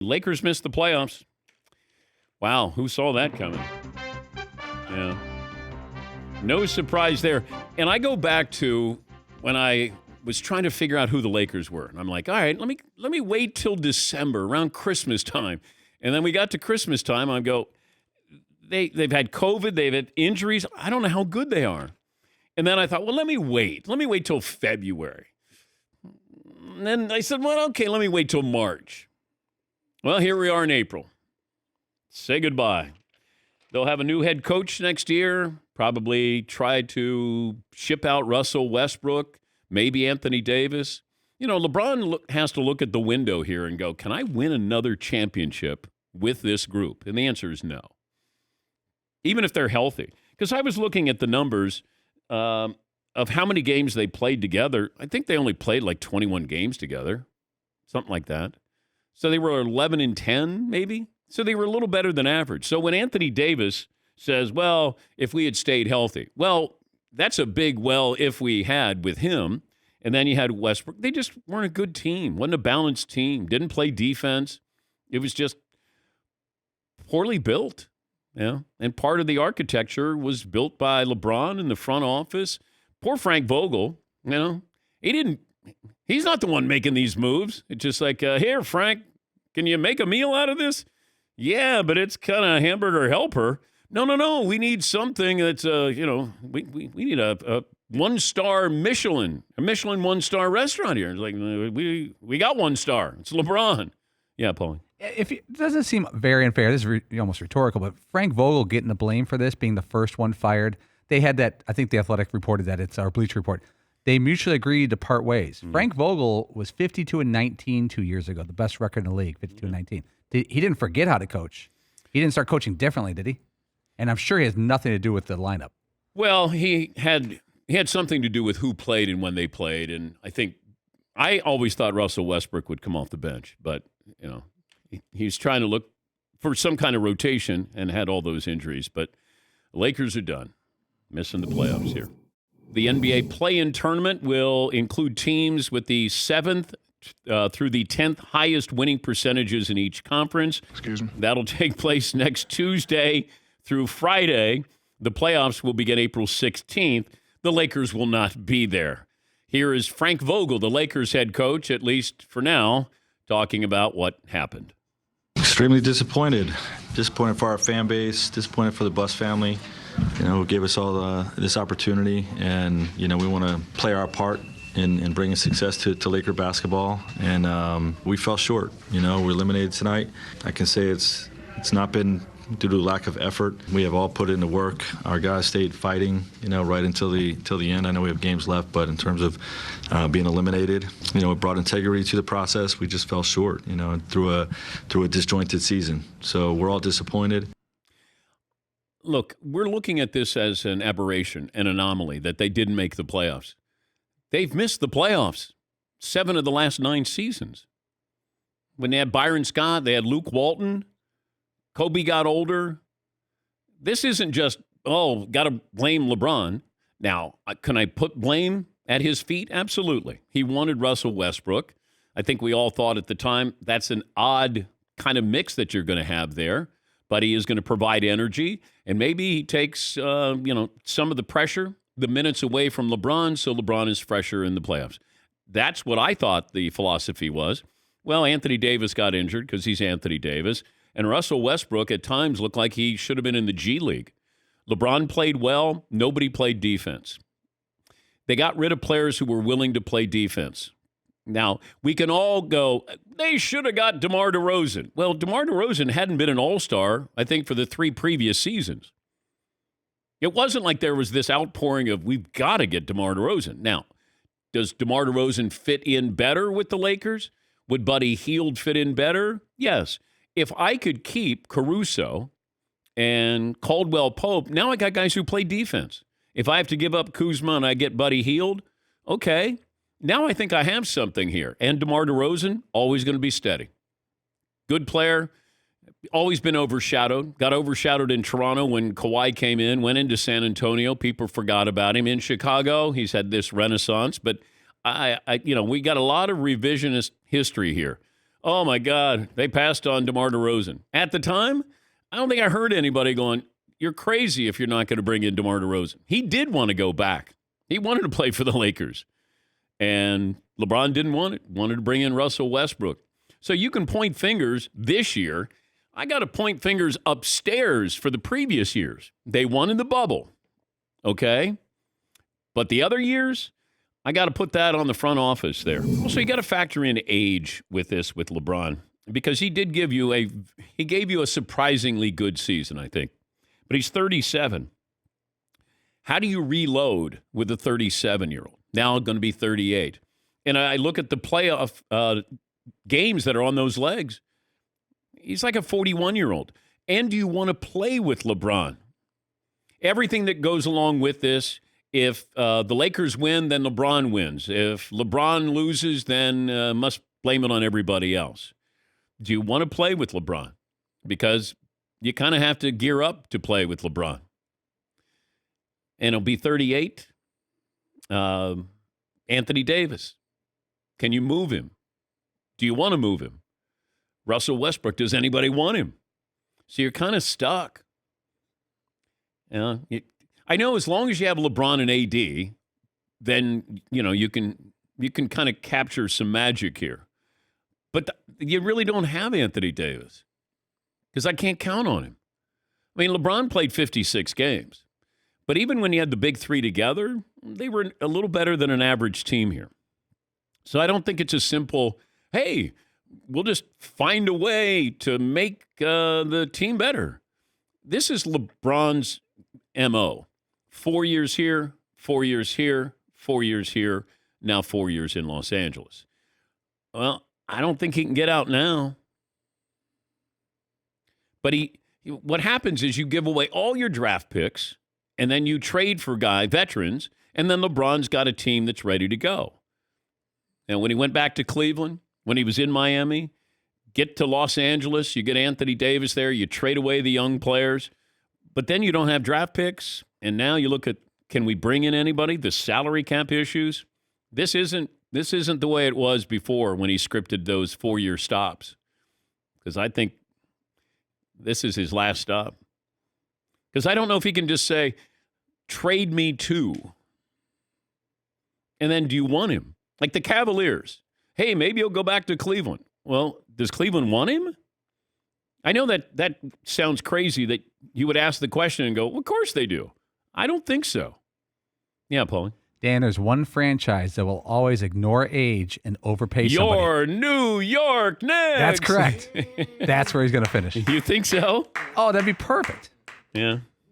Lakers missed the playoffs. Wow, who saw that coming? Yeah. No surprise there. And I go back to when I was trying to figure out who the Lakers were. And I'm like, all right, let me wait till December, around Christmas time. And then we got to Christmas time. I go, they've had COVID, they've had injuries. I don't know how good they are. And then I thought, well, let me wait. Let me wait till February. And then I said, well, okay, let me wait till March. Well, here we are in April. Say goodbye. They'll have a new head coach next year, probably try to ship out Russell Westbrook, maybe Anthony Davis. You know, LeBron has to look at the window here and go, can I win another championship with this group? And the answer is no. Even if they're healthy. Because I was looking at the numbers of how many games they played together. I think they only played like 21 games together, something like that. So they were 11-10, maybe. So they were a little better than average. So when Anthony Davis says, well, if we had stayed healthy, well, that's a big well if we had with him. And then you had Westbrook. They just weren't a good team. Wasn't a balanced team. Didn't play defense. It was just poorly built. Yeah. And part of the architecture was built by LeBron in the front office. Poor Frank Vogel, you know, he's not the one making these moves. It's just like, here, Frank, can you make a meal out of this? Yeah, but it's kind of hamburger helper. No. We need something that's, we need a one-star Michelin, a Michelin one-star restaurant here. It's like, we got 1 star. It's LeBron. Yeah, Paulie. It doesn't seem very unfair. This is almost rhetorical, but Frank Vogel getting the blame for this, being the first one fired. They had that, I think the Athletic reported that, it's our Bleacher Report. They mutually agreed to part ways. Frank Vogel was 52-19 2 years ago, the best record in the league, 52-19. He didn't forget how to coach. He didn't start coaching differently, did he? And I'm sure he has nothing to do with the lineup. Well, he had something to do with who played and when they played, and I always thought Russell Westbrook would come off the bench, but he's trying to look for some kind of rotation and had all those injuries. But the Lakers are done, missing the playoffs here. The NBA play-in tournament will include teams with the 7th through the 10th highest winning percentages in each conference. Excuse me. That'll take place next Tuesday through Friday. The playoffs will begin April 16th. The Lakers will not be there. Here is Frank Vogel, the Lakers head coach, at least for now, talking about what happened. Extremely disappointed. Disappointed for our fan base, disappointed for the Buss family, who gave us all this opportunity. And, we want to play our part in bringing success to Laker basketball. And we fell short. We're eliminated tonight. I can say it's not been due to lack of effort. We have all put in the work. Our guys stayed fighting, right until the end. I know we have games left, but in terms of being eliminated, it brought integrity to the process. We just fell short, through a disjointed season. So we're all disappointed. Look, we're looking at this as an aberration, an anomaly, that they didn't make the playoffs. They've missed the playoffs 7 of the last 9 seasons. When they had Byron Scott, they had Luke Walton. Kobe got older. This isn't just, got to blame LeBron. Now, can I put blame at his feet? Absolutely. He wanted Russell Westbrook. I think we all thought at the time that's an odd kind of mix that you're going to have there. But he is going to provide energy, and maybe he takes, some of the pressure, the minutes away from LeBron, so LeBron is fresher in the playoffs. That's what I thought the philosophy was. Well, Anthony Davis got injured because he's Anthony Davis. And Russell Westbrook at times looked like he should have been in the G League. LeBron played well. Nobody played defense. They got rid of players who were willing to play defense. Now, we can all go, they should have got DeMar DeRozan. Well, DeMar DeRozan hadn't been an all-star, I think, for the 3 previous seasons. It wasn't like there was this outpouring of, we've got to get DeMar DeRozan. Now, does DeMar DeRozan fit in better with the Lakers? Would Buddy Hield fit in better? Yes. If I could keep Caruso and Caldwell Pope, now I got guys who play defense. If I have to give up Kuzma and I get Buddy Hield, okay, now I think I have something here. And DeMar DeRozan, always going to be steady. Good player, always been overshadowed. Got overshadowed in Toronto when Kawhi came in, went into San Antonio. People forgot about him. In Chicago, he's had this renaissance. But, we got a lot of revisionist history here Oh, my God. They passed on DeMar DeRozan. At the time, I don't think I heard anybody going, you're crazy if you're not going to bring in DeMar DeRozan. He did want to go back. He wanted to play for the Lakers. And LeBron didn't want it. Wanted to bring in Russell Westbrook. So you can point fingers this year. I got to point fingers upstairs for the previous years. They won in the bubble. Okay? But the other years, I got to put that on the front office there. Also, you got to factor in age with this with LeBron because he gave you a surprisingly good season, I think. But he's 37. How do you reload with a 37-year-old? Now going to be 38. And I look at the playoff games that are on those legs. He's like a 41-year-old. And do you want to play with LeBron? Everything that goes along with this, if the Lakers win, then LeBron wins. If LeBron loses, then must blame it on everybody else. Do you want to play with LeBron? Because you kind of have to gear up to play with LeBron. And he'll be 38. Anthony Davis. Can you move him? Do you want to move him? Russell Westbrook, does anybody want him? So you're kind of stuck. I know as long as you have LeBron and AD, then you can kind of capture some magic here. But you really don't have Anthony Davis because I can't count on him. I mean, LeBron played 56 games. But even when you had the big three together, they were a little better than an average team here. So I don't think it's a simple, hey, we'll just find a way to make the team better. This is LeBron's MO. 4 years here, 4 years here, 4 years here, now 4 years in Los Angeles. Well, I don't think he can get out now. But what happens is you give away all your draft picks, and then you trade for veterans, and then LeBron's got a team that's ready to go. And when he went back to Cleveland, when he was in Miami, get to Los Angeles, you get Anthony Davis there, you trade away the young players, but then you don't have draft picks, and now you look at, can we bring in anybody? The salary cap issues. This isn't the way it was before when he scripted those 4-year stops, because I think this is his last stop. Because I don't know if he can just say, trade me too. And then do you want him? Like the Cavaliers. Hey, maybe he'll go back to Cleveland. Well, does Cleveland want him? I know that sounds crazy that you would ask the question and go, well, of course they do. I don't think so. Yeah, Paulie. Dan, there's one franchise that will always ignore age and overpay somebody. Your New York Knicks. That's correct. That's where he's going to finish. You think so? Oh, that'd be perfect. Yeah.